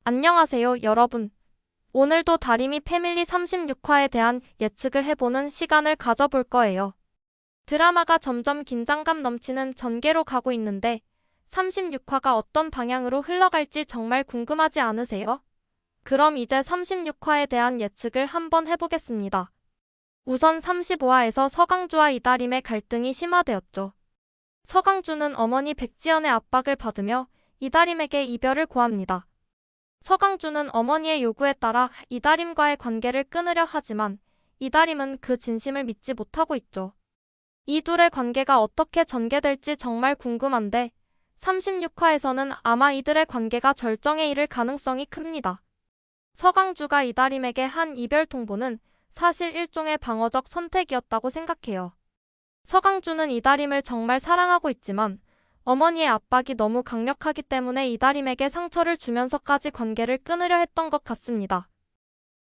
안녕하세요, 여러분. 오늘도 다리미 패밀리 36화에 대한 예측을 해보는 시간을 가져볼 거예요. 드라마가 점점 긴장감 넘치는 전개로 가고 있는데 36화가 어떤 방향으로 흘러갈지 정말 궁금하지 않으세요? 그럼 이제 36화에 대한 예측을 한번 해보겠습니다. 우선 35화에서 서강주와 이다림의 갈등이 심화되었죠. 서강주는 어머니 백지연의 압박을 받으며 이다림에게 이별을 고합니다. 서강주는 어머니의 요구에 따라 이다림과의 관계를 끊으려 하지만 이다림은 그 진심을 믿지 못하고 있죠. 이 둘의 관계가 어떻게 전개될지 정말 궁금한데 36화에서는 아마 이들의 관계가 절정에 이를 가능성이 큽니다. 서강주가 이다림에게 한 이별 통보는 사실 일종의 방어적 선택이었다고 생각해요. 서강주는 이다림을 정말 사랑하고 있지만 어머니의 압박이 너무 강력하기 때문에 이다림에게 상처를 주면서까지 관계를 끊으려 했던 것 같습니다.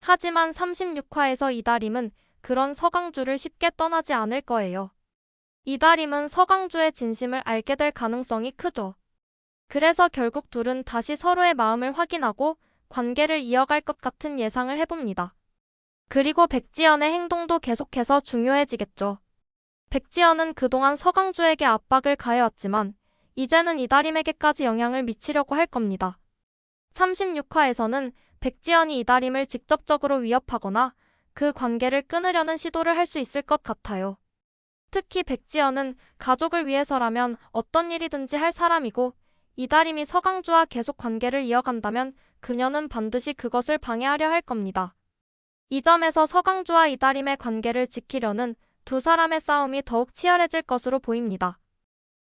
하지만 36화에서 이다림은 그런 서강주를 쉽게 떠나지 않을 거예요. 이다림은 서강주의 진심을 알게 될 가능성이 크죠. 그래서 결국 둘은 다시 서로의 마음을 확인하고 관계를 이어갈 것 같은 예상을 해봅니다. 그리고 백지연의 행동도 계속해서 중요해지겠죠. 백지연은 그동안 서강주에게 압박을 가해왔지만 이제는 이다림에게까지 영향을 미치려고 할 겁니다. 36화에서는 백지연이 이다림을 직접적으로 위협하거나 그 관계를 끊으려는 시도를 할 수 있을 것 같아요. 특히 백지연은 가족을 위해서라면 어떤 일이든지 할 사람이고 이다림이 서강주와 계속 관계를 이어간다면 그녀는 반드시 그것을 방해하려 할 겁니다. 이 점에서 서강주와 이다림의 관계를 지키려는 두 사람의 싸움이 더욱 치열해질 것으로 보입니다.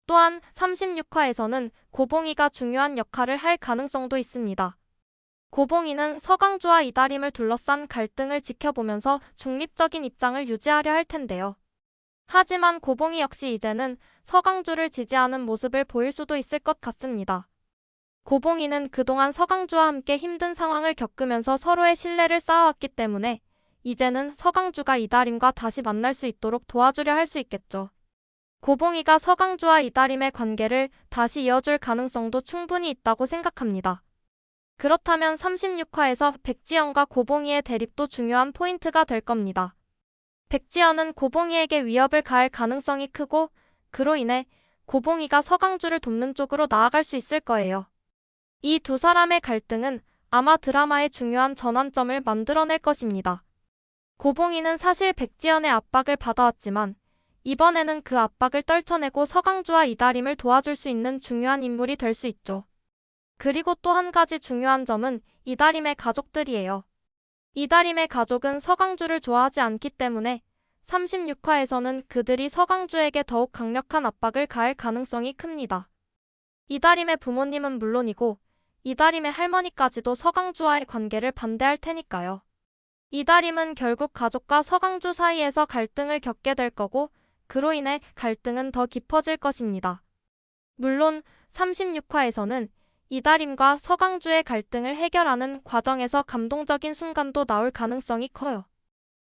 또한 36화에서는 고봉이가 중요한 역할을 할 가능성도 있습니다. 고봉이는 서강주와 이다림을 둘러싼 갈등을 지켜보면서 중립적인 입장을 유지하려 할 텐데요. 하지만 고봉이 역시 이제는 서강주를 지지하는 모습을 보일 수도 있을 것 같습니다. 고봉이는 그동안 서강주와 함께 힘든 상황을 겪으면서 서로의 신뢰를 쌓아왔기 때문에 이제는 서강주가 이다림과 다시 만날 수 있도록 도와주려 할 수 있겠죠. 고봉이가 서강주와 이다림의 관계를 다시 이어줄 가능성도 충분히 있다고 생각합니다. 그렇다면 36화에서 백지연과 고봉이의 대립도 중요한 포인트가 될 겁니다. 백지연은 고봉이에게 위협을 가할 가능성이 크고 그로 인해 고봉이가 서강주를 돕는 쪽으로 나아갈 수 있을 거예요. 이 두 사람의 갈등은 아마 드라마의 중요한 전환점을 만들어낼 것입니다. 고봉이는 사실 백지연의 압박을 받아왔지만 이번에는 그 압박을 떨쳐내고 서강주와 이다림을 도와줄 수 있는 중요한 인물이 될 수 있죠. 그리고 또 한 가지 중요한 점은 이다림의 가족들이에요. 이다림의 가족은 서강주를 좋아하지 않기 때문에 36화에서는 그들이 서강주에게 더욱 강력한 압박을 가할 가능성이 큽니다. 이다림의 부모님은 물론이고 이다림의 할머니까지도 서강주와의 관계를 반대할 테니까요. 이다림은 결국 가족과 서강주 사이에서 갈등을 겪게 될 거고 그로 인해 갈등은 더 깊어질 것입니다. 물론 36화에서는 이다림과 서강주의 갈등을 해결하는 과정에서 감동적인 순간도 나올 가능성이 커요.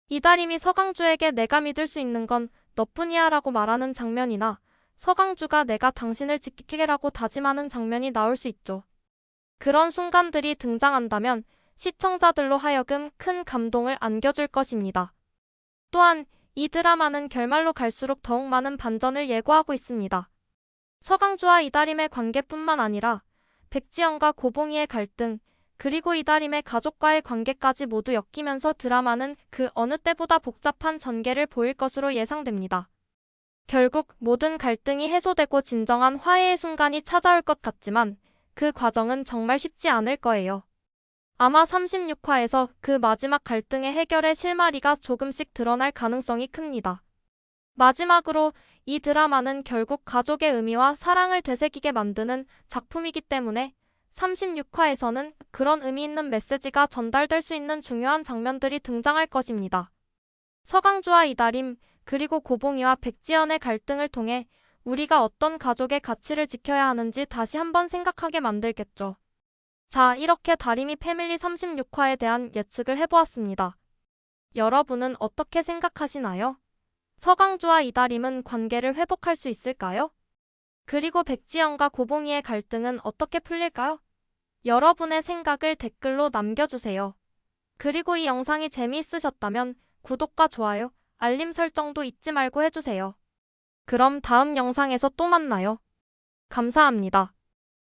이다림이 서강주에게 내가 믿을 수 있는 건 너뿐이야 라고 말하는 장면이나 서강주가 내가 당신을 지키게라고 다짐하는 장면이 나올 수 있죠. 그런 순간들이 등장한다면 시청자들로 하여금 큰 감동을 안겨줄 것입니다. 또한 이 드라마는 결말로 갈수록 더욱 많은 반전을 예고하고 있습니다. 서강주와 이다림의 관계뿐만 아니라 백지연과 고봉이의 갈등, 그리고 이다림의 가족과의 관계까지 모두 엮이면서 드라마는 그 어느 때보다 복잡한 전개를 보일 것으로 예상됩니다. 결국 모든 갈등이 해소되고 진정한 화해의 순간이 찾아올 것 같지만 그 과정은 정말 쉽지 않을 거예요. 아마 36화에서 그 마지막 갈등의 해결의 실마리가 조금씩 드러날 가능성이 큽니다. 마지막으로 이 드라마는 결국 가족의 의미와 사랑을 되새기게 만드는 작품이기 때문에 36화에서는 그런 의미 있는 메시지가 전달될 수 있는 중요한 장면들이 등장할 것입니다. 서강주와 이다림, 그리고 고봉이와 백지연의 갈등을 통해 우리가 어떤 가족의 가치를 지켜야 하는지 다시 한번 생각하게 만들겠죠. 자, 이렇게 다리미 패밀리 36화에 대한 예측을 해보았습니다. 여러분은 어떻게 생각하시나요? 서강주와 이다림은 관계를 회복할 수 있을까요? 그리고 백지연과 고봉이의 갈등은 어떻게 풀릴까요? 여러분의 생각을 댓글로 남겨주세요. 그리고 이 영상이 재미있으셨다면 구독과 좋아요, 알림 설정도 잊지 말고 해주세요. 그럼 다음 영상에서 또 만나요. 감사합니다.